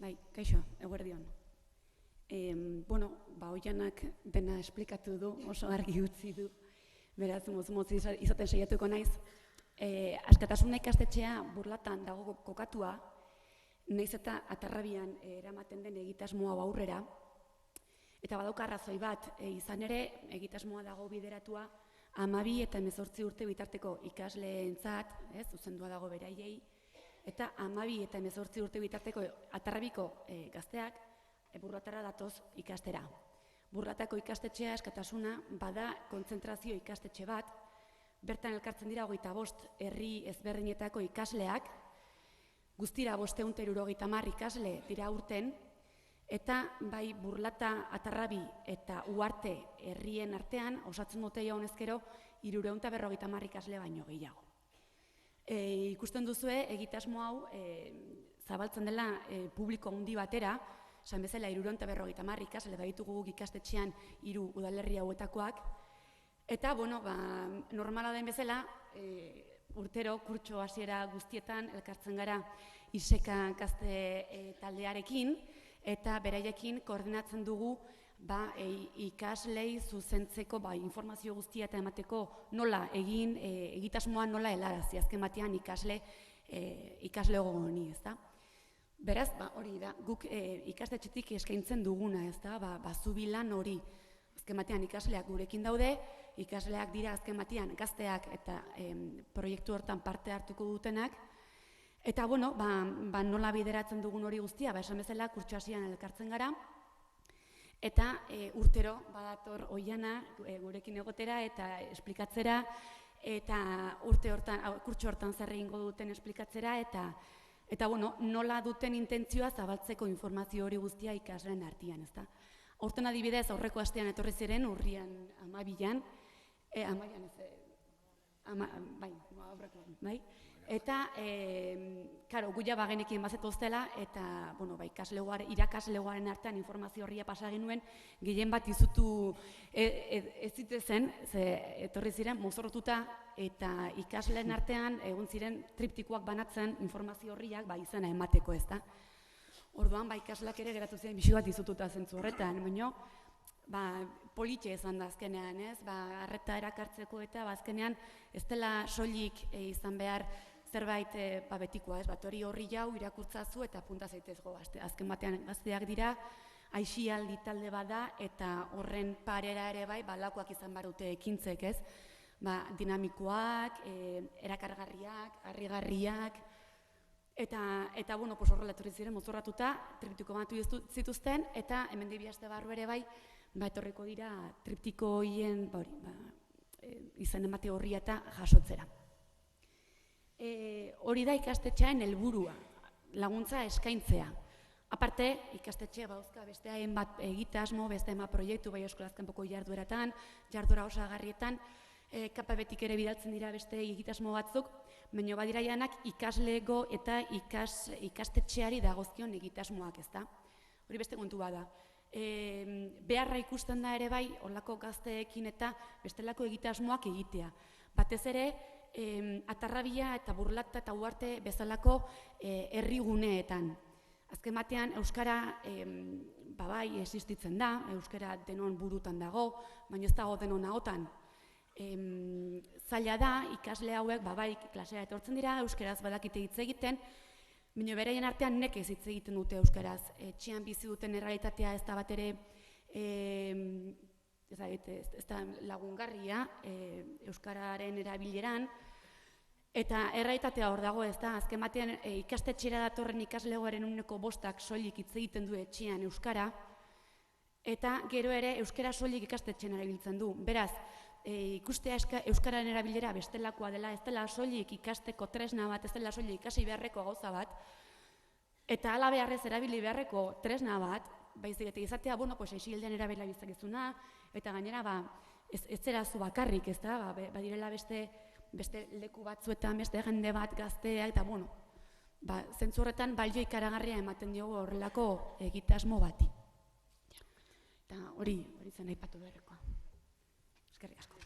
Bai, kaixo, eguerdion. Bueno, Oianak dena esplikatu du, oso argi utzi du, beraz, motz izaten saiatuko naiz. Askatasuna ikastetxea Burlatan dago kokatua, nahiz eta Atarrabian eramaten den egitasmo hau aurrera, eta badauka arrazoi bat, izan ere, egitasmoa dago bideratua 12 eta 18 urte bitarteko ikasleentzat, zuzendua dago beraiei, eta 12 eta 18 urte bitarteko Atarrabiko gazteak Burlatara datoz ikastera. Burlatako ikastetxea askatasuna bada kontzentrazio ikastetxe bat, bertan elkartzen dira 25 herri ezberdinetako ikasleak, guztira 570 ikasle dira urten, eta bai Burlata, Atarrabi eta Uharte herrien artean osatzen dute jaunezkero 350 ikasle baino gehiago. Ikusten duzue, egitasmo hau zabaltzen dela publiko handi batera, esan bezala 350 ikasle baditugu guk ikastetxean 3 udalerri hauetakoak, eta, normala den bezala, urtero kurtso hasiera guztietan elkartzen gara iseka gazte taldearekin, eta beraiekin koordinatzen dugu ikaslei zuzentzeko informazio guztia eta emateko nola egin, egitasmoa nola helarazi, azken batean ikasle gogoni, ez da? Beraz, hori da, guk ikastetxetik eskaintzen duguna, ez da, bazubilan hori, azken batean ikasleak gurekin daude, ikasleak dira azken batean gazteak eta proiektu hortan parte hartuko dutenak, eta, nola bideratzen dugun hori guztia, esan bezala, kurtso hasian elkartzen gara, eta urtero badator Oiana gurekin egotera eta esplikatzera, eta kurtso hortan zer egingo duten esplikatzera, eta nola duten intentzioa zabaltzeko informazio hori guztia ikasleen artean, ezta? Aurten adibidez, aurreko astean etorri ziren, urrian 12an, eta, guia bagenekin bazetoztela, eta, irakaslegoaren artean informazio horria pasa genuen, gehien bat izutu ez zitezen, etorri ziren, mozorrotuta, eta ikasleen artean, egun ziren triptikoak banatzen informazio horriak, izena emateko, ez da. Orduan, ikasleak ere geratu ziren bisu bat izututa zentzu horretan, baina, politxe izan da azkenean, ez? Arreta erakartzeko eta azkenean ez dela soilik izan behar zerbait betikoa, ez? Hori horri jau irakurtzazu eta punta zaitezgo. Azken batean gazteak dira, aisialdi talde bada eta horren parera ere lakoak izan barute ekintzek, ez? Dinamikoak, erakargarriak, harrigarriak, eta horrela etorri ziren mozorratuta, triptiko batu zituzten, eta hemen bi aste barru ere etorriko dira triptiko horien izan emate horria eta jasotzera. Hori da ikastetxean helburua, laguntza eskaintzea. Aparte, ikastetxea bauzka beste hainbat egitasmo, beste hainbat proiektu, bai eskolaz kanpoko jardueratan, jarduera osagarrietan, kapabetik ere bidaltzen dira beste egitasmo batzuk, baina badira janak ikaslego eta ikastetxeari dagozkion egitasmoak, ez da? Hori beste kontu bada. Beharra ikusten da ere horlako gazteekin eta bestelako egitasmoak egitea. Batez ere, Atarrabia eta Burlata eta Uharte bezalako herriguneetan. Azken batean, euskara existitzen da, euskara denon burutan dago, baina ez dago denon ahotan. Zaila da, ikasle hauek, klasera etortzen dira, euskaraz badakite hitz egiten, baina beraien artean nekez hitz egiten dute euskaraz. Etxean bizi duten errealitatea ez da bat ere, ez da lagungarria euskararen erabileran, eta errealitatea hor dago, ez da, azken batean ikastetxera datorren ikaslegoaren 5% soilik hitz egiten du etxean euskara, eta gero ere euskara soilik ikastetxean erabiltzen du. Beraz, ikustea euskararen erabilera bestelakoa dela, ez dela soilik ikasteko tresna bat, ez dela soilik ikasi beharreko gauza bat, eta hala beharrez erabili beharreko tresna bat, baizik eta izatea, isildean erabila bizagizuna, eta gainera, ez zera zu bakarrik, ez da, badirela beste leku batzuetan, beste jende bat gazteak, eta, zentzu horretan, balio ikaragarria ematen diogu horrelako egitasmo bati. Eta hori zen aipatu beharrekoa. Eskerrik asko.